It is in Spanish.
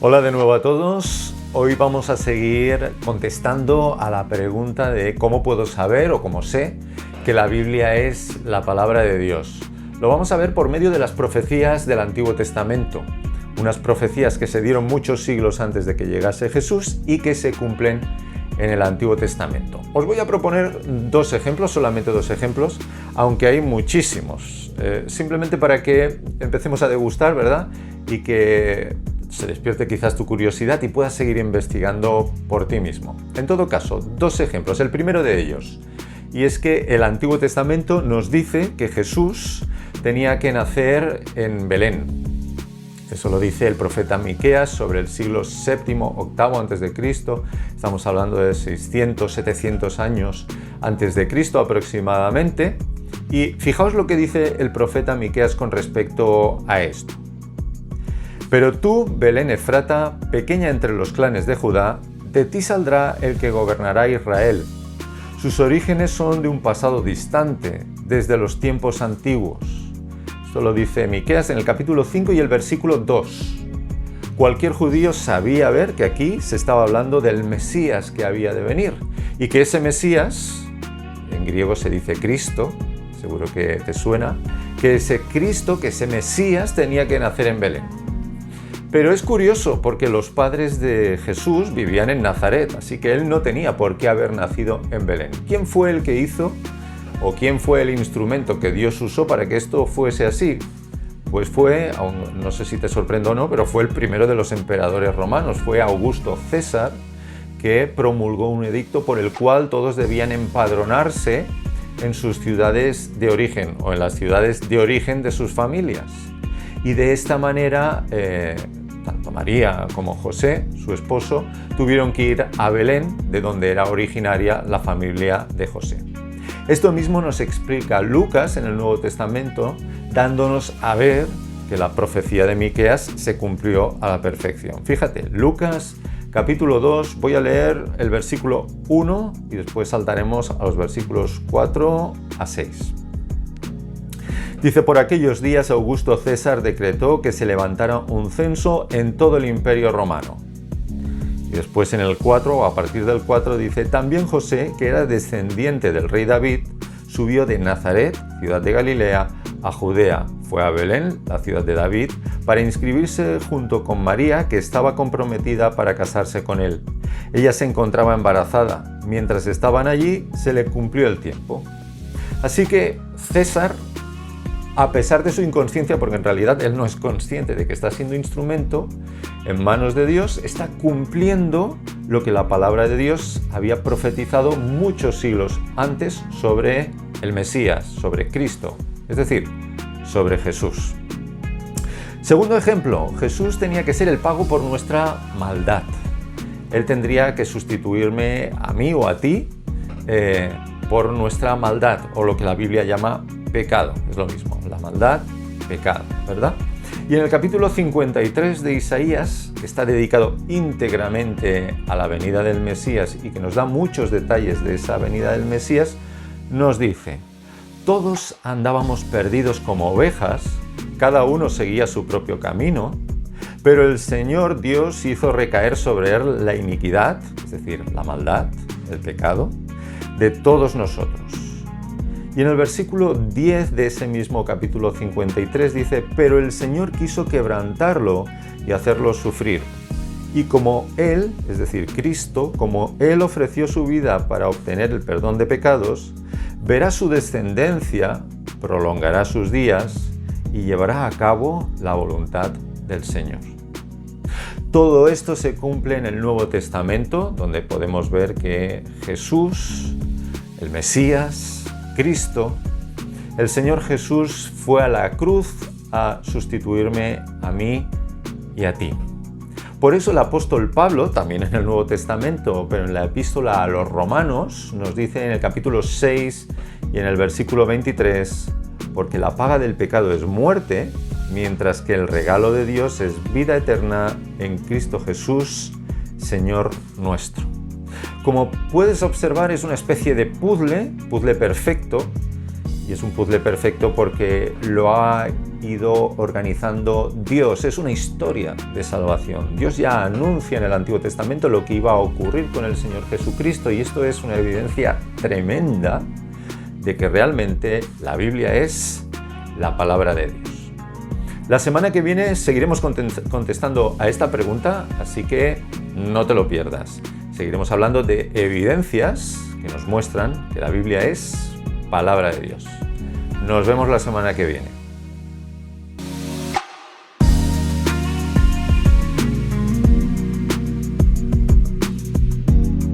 Hola de nuevo a todos. Hoy vamos a seguir contestando a la pregunta de cómo puedo saber o cómo sé que la Biblia es la palabra de Dios. Lo vamos a ver por medio de las profecías del Antiguo Testamento. Unas profecías que se dieron muchos siglos antes de que llegase Jesús y que se cumplen en el Antiguo Testamento. Os voy a proponer dos ejemplos, solamente dos ejemplos, aunque hay muchísimos. Simplemente para que empecemos a degustar, ¿verdad? Y que se despierte quizás tu curiosidad y puedas seguir investigando por ti mismo. En todo caso, dos ejemplos. El primero de ellos, y es que el Antiguo Testamento nos dice que Jesús tenía que nacer en Belén. Eso lo dice el profeta Miqueas sobre el siglo VII, VIII antes de Cristo. Estamos hablando de 600, 700 años antes de Cristo aproximadamente. Y fijaos lo que dice el profeta Miqueas con respecto a esto. Pero tú, Belén Efrata, pequeña entre los clanes de Judá, de ti saldrá el que gobernará Israel. Sus orígenes son de un pasado distante, desde los tiempos antiguos. Esto lo dice Miqueas en el capítulo 5 y el versículo 2. Cualquier judío sabía ver que aquí se estaba hablando del Mesías que había de venir y que ese Mesías, en griego se dice Cristo, seguro que te suena, que ese Cristo, que ese Mesías tenía que nacer en Belén. Pero es curioso porque los padres de Jesús vivían en Nazaret, así que él no tenía por qué haber nacido en Belén. ¿Quién fue el que hizo o quién fue el instrumento que Dios usó para que esto fuese así? Pues fue, no sé si te sorprende o no, pero fue el primero de los emperadores romanos, fue Augusto César, que promulgó un edicto por el cual todos debían empadronarse en sus ciudades de origen o en las ciudades de origen de sus familias. Y de esta manera, tanto María como José, su esposo, tuvieron que ir a Belén, de donde era originaria la familia de José. Esto mismo nos explica Lucas en el Nuevo Testamento, dándonos a ver que la profecía de Miqueas se cumplió a la perfección. Fíjate, Lucas capítulo 2, voy a leer el versículo 1 y después saltaremos a los versículos 4 a 6. Dice, por aquellos días Augusto César decretó que se levantara un censo en todo el Imperio Romano. Y después en el 4, o a partir del 4, dice, también José, que era descendiente del rey David, subió de Nazaret, ciudad de Galilea, a Judea. Fue a Belén, la ciudad de David, para inscribirse junto con María, que estaba comprometida para casarse con él. Ella se encontraba embarazada. Mientras estaban allí, se le cumplió el tiempo. Así que César, a pesar de su inconsciencia, porque en realidad él no es consciente de que está siendo instrumento en manos de Dios, está cumpliendo lo que la palabra de Dios había profetizado muchos siglos antes sobre el Mesías, sobre Cristo, es decir, sobre Jesús. Segundo ejemplo, Jesús tenía que ser el pago por nuestra maldad. Él tendría que sustituirme a mí o a ti por nuestra maldad, o lo que la Biblia llama pecado, es lo mismo, la maldad, pecado, ¿verdad? Y en el capítulo 53 de Isaías, que está dedicado íntegramente a la venida del Mesías y que nos da muchos detalles de esa venida del Mesías, nos dice, todos andábamos perdidos como ovejas, cada uno seguía su propio camino, pero el Señor Dios hizo recaer sobre él la iniquidad, es decir, la maldad, el pecado, de todos nosotros. Y en el versículo 10 de ese mismo capítulo 53 dice, pero el Señor quiso quebrantarlo y hacerlo sufrir. Y como Él, es decir, Cristo, como Él ofreció su vida para obtener el perdón de pecados, verá su descendencia, prolongará sus días y llevará a cabo la voluntad del Señor. Todo esto se cumple en el Nuevo Testamento, donde podemos ver que Jesús, el Mesías, Cristo, el Señor Jesús fue a la cruz a sustituirme a mí y a ti. Por eso el apóstol Pablo, también en el Nuevo Testamento, pero en la epístola a los Romanos, nos dice en el capítulo 6 y en el versículo 23, porque la paga del pecado es muerte, mientras que el regalo de Dios es vida eterna en Cristo Jesús, Señor nuestro. Como puedes observar, es una especie de puzzle perfecto, y es un puzzle perfecto porque lo ha ido organizando Dios. Es una historia de salvación. Dios ya anuncia en el Antiguo Testamento lo que iba a ocurrir con el Señor Jesucristo, y esto es una evidencia tremenda de que realmente la Biblia es la palabra de Dios. La semana que viene seguiremos contestando a esta pregunta, así que no te lo pierdas. Seguiremos hablando de evidencias que nos muestran que la Biblia es palabra de Dios. Nos vemos la semana que viene.